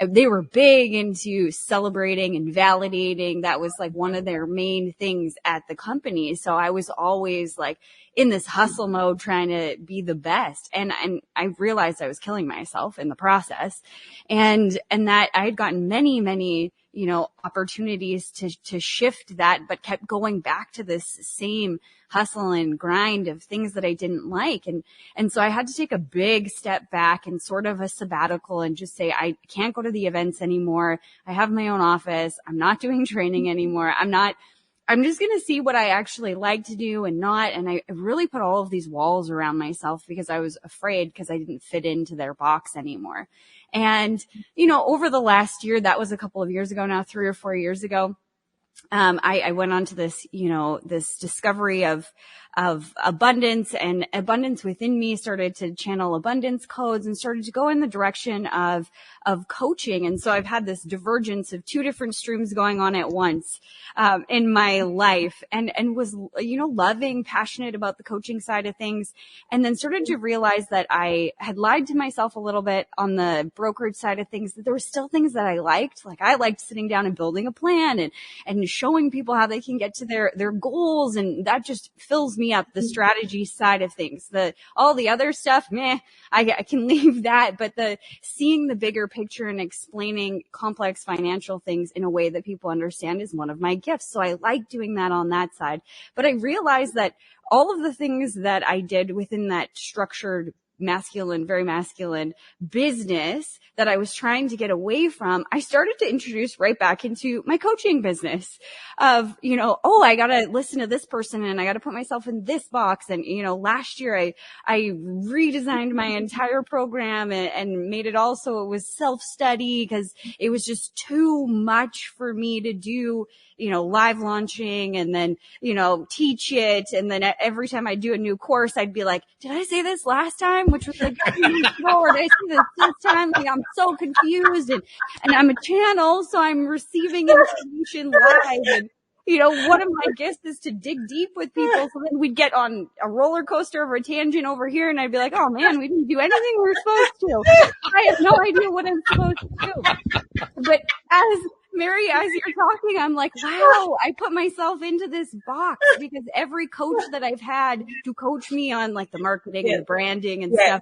they were big into celebrating and validating. That was like one of their main things at the company. So I was always like in this hustle mode trying to be the best. And I realized I was killing myself in the process. And that I had gotten many, opportunities to shift that, but kept going back to this same hustle and grind of things that I didn't like. And so I had to take a big step back and sort of a sabbatical and just say, I can't go to the events anymore. I have my own office. I'm not doing training anymore. I'm just going to see what I actually like to do and not. And I really put all of these walls around myself because I was afraid because I didn't fit into their box anymore. And, over the last year, that was a couple of years ago now, 3 or 4 years ago, I went on to this, this discovery of abundance, and abundance within me started to channel abundance codes and started to go in the direction of coaching. And so I've had this divergence of 2 different streams going on at once, in my life, and was, loving, passionate about the coaching side of things. And then started to realize that I had lied to myself a little bit on the brokerage side of things, that there were still things that I liked. Like I liked sitting down and building a plan and showing people how they can get to their goals. And that just fills me up, the strategy side of things. All the other stuff, I can leave that. But seeing the bigger picture and explaining complex financial things in a way that people understand is one of my gifts. So I like doing that on that side. But I realized that all of the things that I did within that structured very masculine business that I was trying to get away from, I started to introduce right back into my coaching business of, I got to listen to this person and I got to put myself in this box. And, last year I redesigned my entire program and made it all so it was self-study because it was just too much for me to do, live launching and then, teach it. And then every time I do a new course, I'd be like, did I say this last time? Which was like, or did I say this time? Like, I'm so confused and I'm a channel, so I'm receiving information live. And, one of my gifts is to dig deep with people. So then we'd get on a roller coaster or a tangent over here and I'd be like, oh man, we didn't do anything we were supposed to. I have no idea what I'm supposed to do. But Mary, as you're talking, I'm like, wow, I put myself into this box because every coach that I've had to coach me on like the marketing and the branding and stuff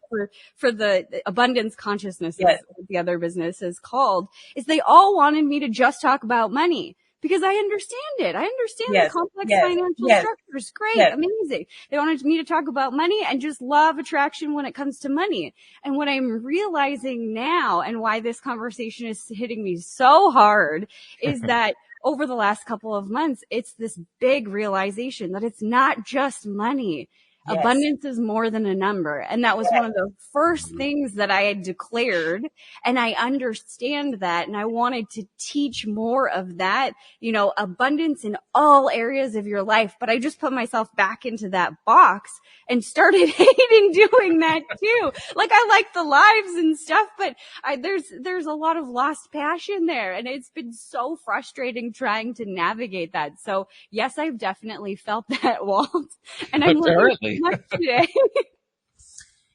for the abundance consciousness, as the other business is called, is they all wanted me to just talk about money. Because I understand it. I understand the complex financial structures. Great. Amazing. They wanted me to talk about money and just law of attraction when it comes to money. And what I'm realizing now and why this conversation is hitting me so hard is that over the last couple of months, it's this big realization that it's not just money. Yes. Abundance is more than a number. And that was one of the first things that I had declared. And I understand that. And I wanted to teach more of that, abundance in all areas of your life. But I just put myself back into that box and started hating doing that too. Like I like the lives and stuff, but there's a lot of lost passion there. And it's been so frustrating trying to navigate that. So yes, I've definitely felt that, Walt. And I'm today.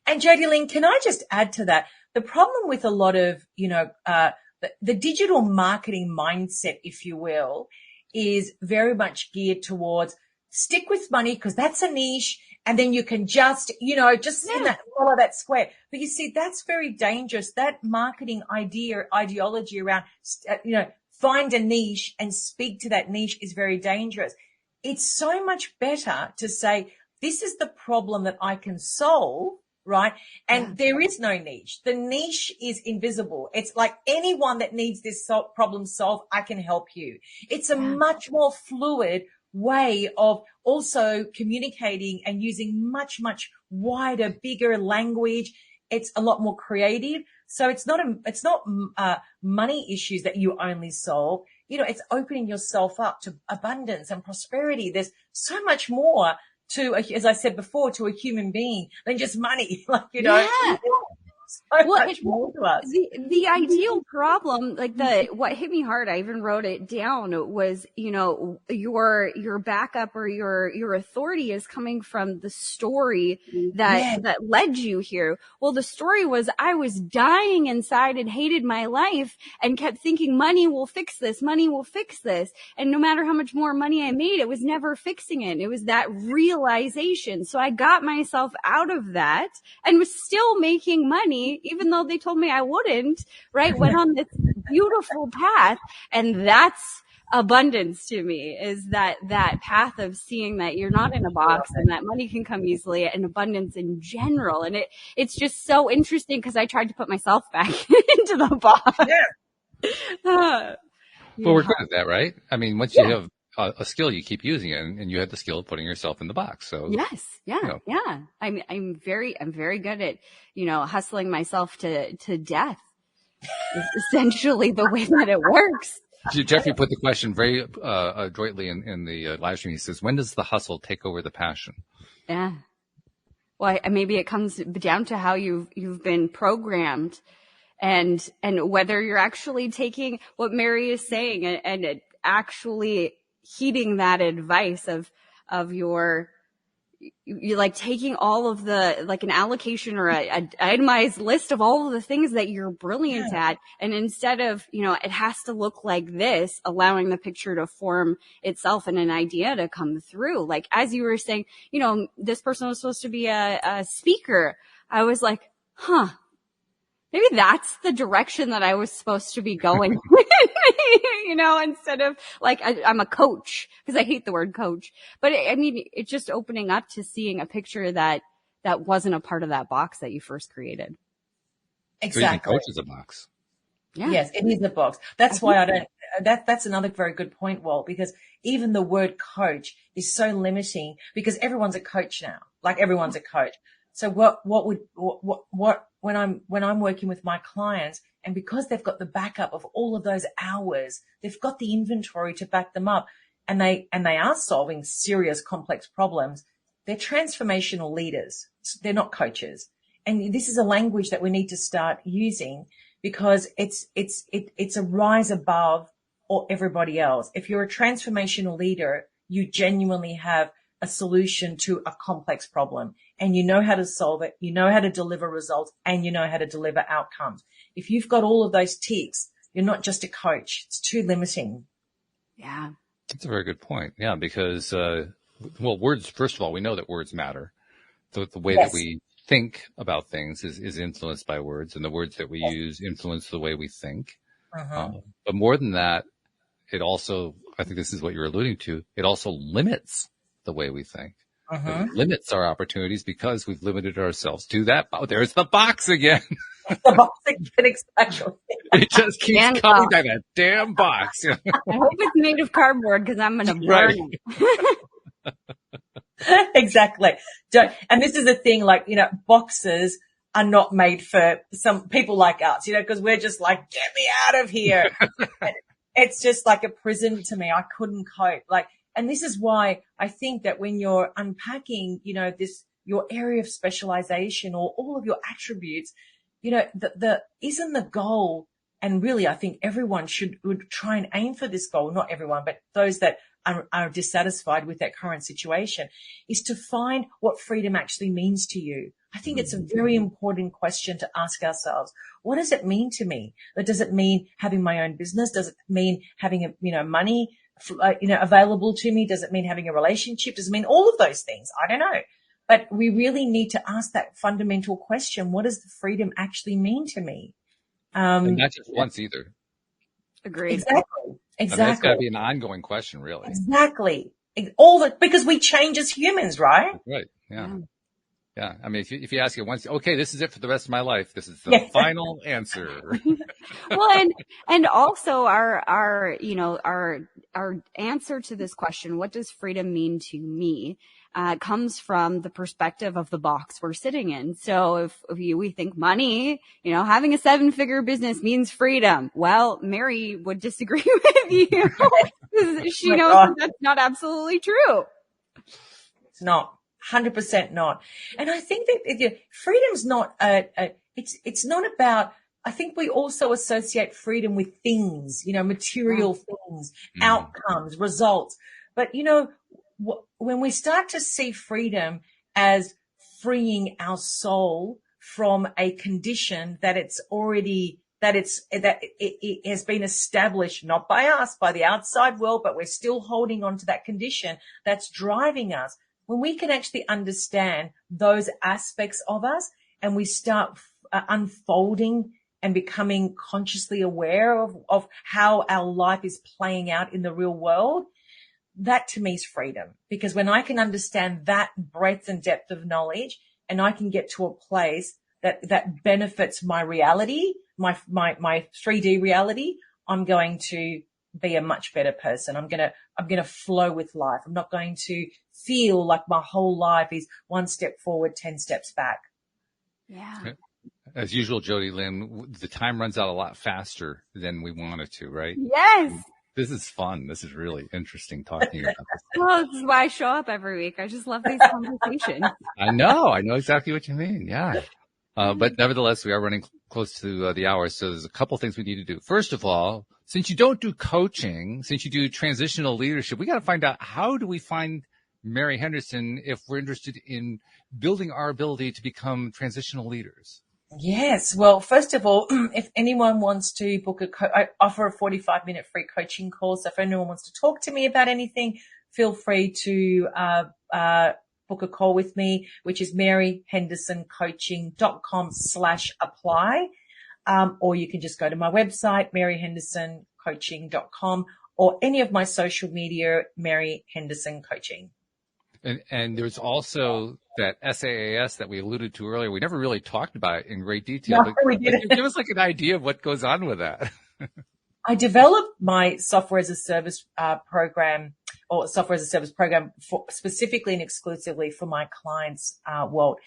And Jody Lynn, can I just add to that? the problem with a lot of, the digital marketing mindset, if you will, is very much geared towards stick with money because that's a niche. And then you can just in that, follow that square. But you see, that's very dangerous. That marketing ideology around, find a niche and speak to that niche is very dangerous. It's so much better to say, this is the problem that I can solve, right? And there is no niche. The niche is invisible. It's like anyone that needs this problem solved, I can help you. It's a much more fluid way of also communicating and using much, much wider, bigger language. It's a lot more creative. So it's not money issues that you only solve. It's opening yourself up to abundance and prosperity. There's so much more to, as I said before, to a human being than just money. So much more to us. The ideal problem, what hit me hard, I even wrote it down, was, your backup or your authority is coming from the story that led you here. Well, the story was I was dying inside and hated my life and kept thinking money will fix this. And no matter how much more money I made, it was never fixing it. It was that realization. So I got myself out of that and was still making money, even though they told me I wouldn't, right? Went on this beautiful path. And that's abundance to me, is that path of seeing that you're not in a box and that money can come easily, and abundance in general. And it's just so interesting because I tried to put myself back into the box. Well, we're good at that, right? I mean, once you have a skill, you keep using it, and you had the skill of putting yourself in the box. So I'm very good at, hustling myself to death. Is essentially the way that it works. Jeffrey put the question very adroitly in the live stream. He says, "When does the hustle take over the passion?" Yeah. Well, maybe it comes down to how you've been programmed, and whether you're actually taking what Mary is saying and actually heeding that advice of you're like taking all of the, like an allocation or a itemized list of all of the things that you're brilliant at. And instead of, it has to look like this, allowing the picture to form itself and an idea to come through. Like, as you were saying, this person was supposed to be a speaker. I was like, maybe that's the direction that I was supposed to be going, instead of like, I'm a coach, because I hate the word coach. But it's just opening up to seeing a picture that wasn't a part of that box that you first created. Exactly. Coach is a box. Yeah. Yes, it is a box. That's why that's another very good point, Walt, because even the word coach is so limiting, because everyone's a coach now. Like, everyone's a coach. So when I'm working with my clients, and because they've got the backup of all of those hours, they've got the inventory to back them up, and they are solving serious, complex problems. They're transformational leaders. They're not coaches. And this is a language that we need to start using, because it's a rise above or everybody else. If you're a transformational leader, you genuinely have a solution to a complex problem, and you know how to solve it, you know how to deliver results, and you know how to deliver outcomes. If you've got all of those ticks, you're not just a coach. It's too limiting. Yeah. That's a very good point. Yeah, because, words, first of all, we know that words matter. The way that we think about things is influenced by words, and the words that we use influence the way we think. But more than that, it also, I think this is what you're alluding to, it also limits the way we think. It limits our opportunities because we've limited ourselves to that. Oh, there's the box again. The box again, exactly. It just keeps coming to that damn box. I hope it's made of cardboard, because I'm going to burn it. Exactly. And this is the thing, like, boxes are not made for some people like us, because we're just like, get me out of here. It's just like a prison to me. I couldn't cope. And this is why I think that when you're unpacking, your area of specialization or all of your attributes, isn't the goal and really I think everyone would try and aim for this goal, not everyone, but those that are dissatisfied with their current situation, is to find what freedom actually means to you. I think it's a very important question to ask ourselves. What does it mean to me? Does it mean having my own business? Does it mean having money, available to me? Does it mean having a relationship? Does it mean all of those things? I don't know. But we really need to ask that fundamental question. What does the freedom actually mean to me? And not just once either. Agreed. Exactly. I mean, that's got to be an ongoing question, really. Exactly. Because we change as humans, right? Right. Yeah. Yeah. I mean, if you ask it once, okay, this is it for the rest of my life. This is the final answer. Well, and also our answer to this question, what does freedom mean to me? Comes from the perspective of the box we're sitting in. So if we think money, having a 7-figure business means freedom. Well, Mary would disagree with you. She knows that's not absolutely true. It's not. 100% not. And I think that freedom's not it's not about, I think we also associate freedom with things, material things, outcomes, results. But, when we start to see freedom as freeing our soul from a condition that it has been established, not by us, by the outside world, but we're still holding on to that condition that's driving us. When we can actually understand those aspects of us and we start unfolding and becoming consciously aware of how our life is playing out in the real world, that to me is freedom. Because when I can understand that breadth and depth of knowledge, and I can get to a place that benefits my reality, my 3D reality, I'm going to be a much better person. I'm going to flow with life. I'm not going to feel like my whole life is 1 step forward, 10 steps back. Yeah. As usual, Jody Lynn, the time runs out a lot faster than we want it to, right? Yes. This is fun. This is really interesting talking about this. Well, this is why I show up every week. I just love these conversations. I know exactly what you mean. Yeah. But nevertheless, we are running close to the hour. So there's a couple things we need to do. First of all, since you don't do coaching, since you do transitional leadership, we got to find out, how do we find Mary Henderson if we're interested in building our ability to become transitional leaders? Yes. Well, first of all, if anyone wants to book I offer a 45-minute free coaching call. So if anyone wants to talk to me about anything, feel free to book a call with me, which is maryhendersoncoaching.com/apply. Or you can just go to my website, maryhendersoncoaching.com, or any of my social media, Mary Henderson Coaching. And there's also that SaaS that we alluded to earlier. We never really talked about it in great detail. No, we didn't. Give us like an idea of what goes on with that. I developed my software as a service program, or software as a service program specifically and exclusively for my clients' world.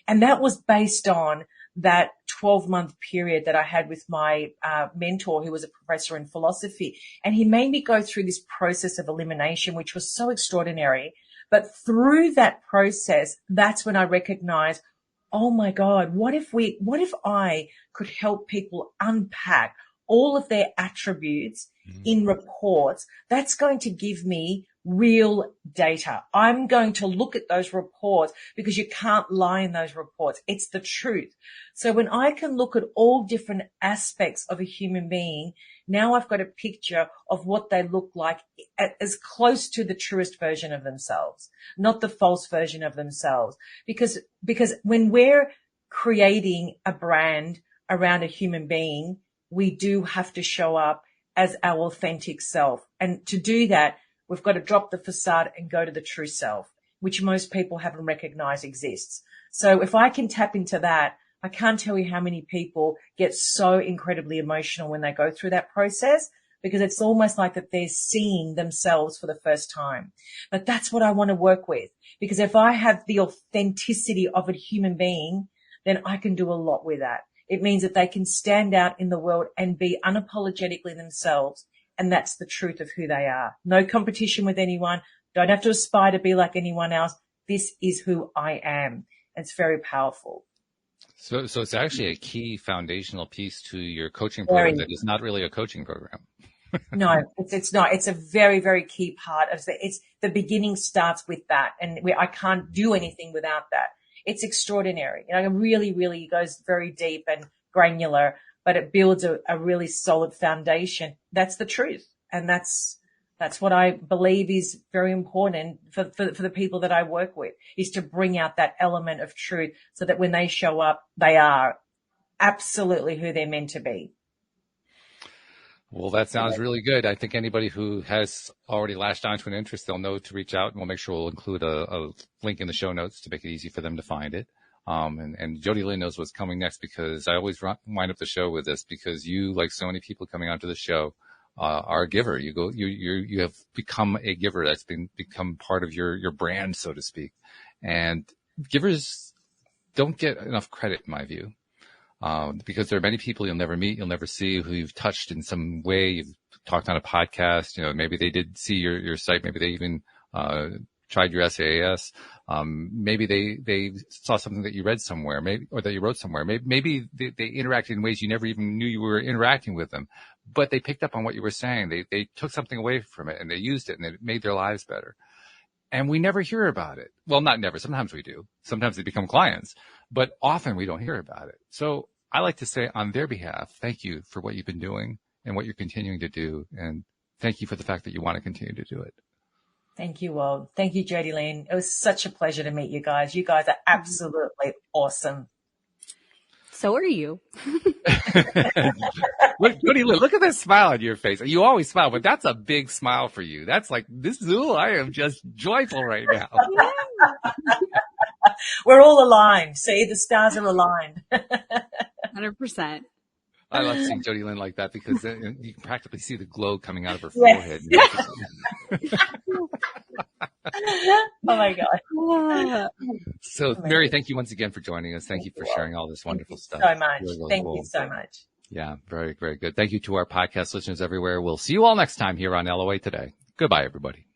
And that was based on that 12-month period that I had with my mentor, who was a professor in philosophy. And he made me go through this process of elimination, which was so extraordinary. But through that process, that's when I recognized, oh my God, what if I could help people unpack all of their attributes in reports? That's going to give me real data. I'm going to look at those reports, because you can't lie in those reports. It's the truth. So when I can look at all different aspects of a human being, now I've got a picture of what they look like, as close to the truest version of themselves, not the false version of themselves. Because when we're creating a brand around a human being, we do have to show up as our authentic self. And to do that, we've got to drop the facade and go to the true self, which most people haven't recognized exists. So if I can tap into that, I can't tell you how many people get so incredibly emotional when they go through that process, because it's almost like that they're seeing themselves for the first time. But that's what I want to work with, because if I have the authenticity of a human being, then I can do a lot with that. It means that they can stand out in the world and be unapologetically themselves. And that's the truth of who they are. No competition with anyone. Don't have to aspire to be like anyone else. This is who I am. It's very powerful. So it's actually a key foundational piece to your coaching Very. program that is not really a coaching program. No, it's not. It's a very, very key part of it's the beginning starts with that. And I can't do anything without that. It's extraordinary. You know, it really, really goes very deep and granular, but it builds a really solid foundation. That's the truth. And that's what I believe is very important for the people that I work with, is to bring out that element of truth so that when they show up, they are absolutely who they're meant to be. Well, that sounds really good. I think anybody who has already latched onto an interest, they'll know to reach out, and we'll make sure we'll include a link in the show notes to make it easy for them to find it. And Jody Lynn knows what's coming next, because I always wind up the show with this, because you, like so many people coming onto the show, are a giver. You have become a giver. That's become part of your brand, so to speak. And givers don't get enough credit, in my view. Because there are many people you'll never meet, you'll never see, who you've touched in some way. You've talked on a podcast, maybe they did see your site. Maybe they even, tried your SaaS. Maybe they saw something that you read somewhere, or that you wrote somewhere. Maybe they interacted in ways you never even knew you were interacting with them, but they picked up on what you were saying. They took something away from it and they used it, and it made their lives better. And we never hear about it. Well, not never. Sometimes we do. Sometimes they become clients, but often we don't hear about it. So I like to say on their behalf, thank you for what you've been doing and what you're continuing to do. And thank you for the fact that you want to continue to do it. Thank you all. Thank you, Jody Lynn. It was such a pleasure to meet you guys. You guys are absolutely awesome. So are you. Jody Lynn, look at that smile on your face. You always smile, but that's a big smile for you. That's like, I am just joyful right now. We're all aligned. See, the stars are aligned. 100%. I love seeing Jody Lynn like that, because you can practically see the glow coming out of her forehead. Oh my God. So Mary, thank you once again for joining us. Thank you for sharing all this wonderful stuff. So much. Really, really Thank cool. you so much. Yeah, very, very good. Thank you to our podcast listeners everywhere. We'll see you all next time here on LOA Today. Goodbye, everybody.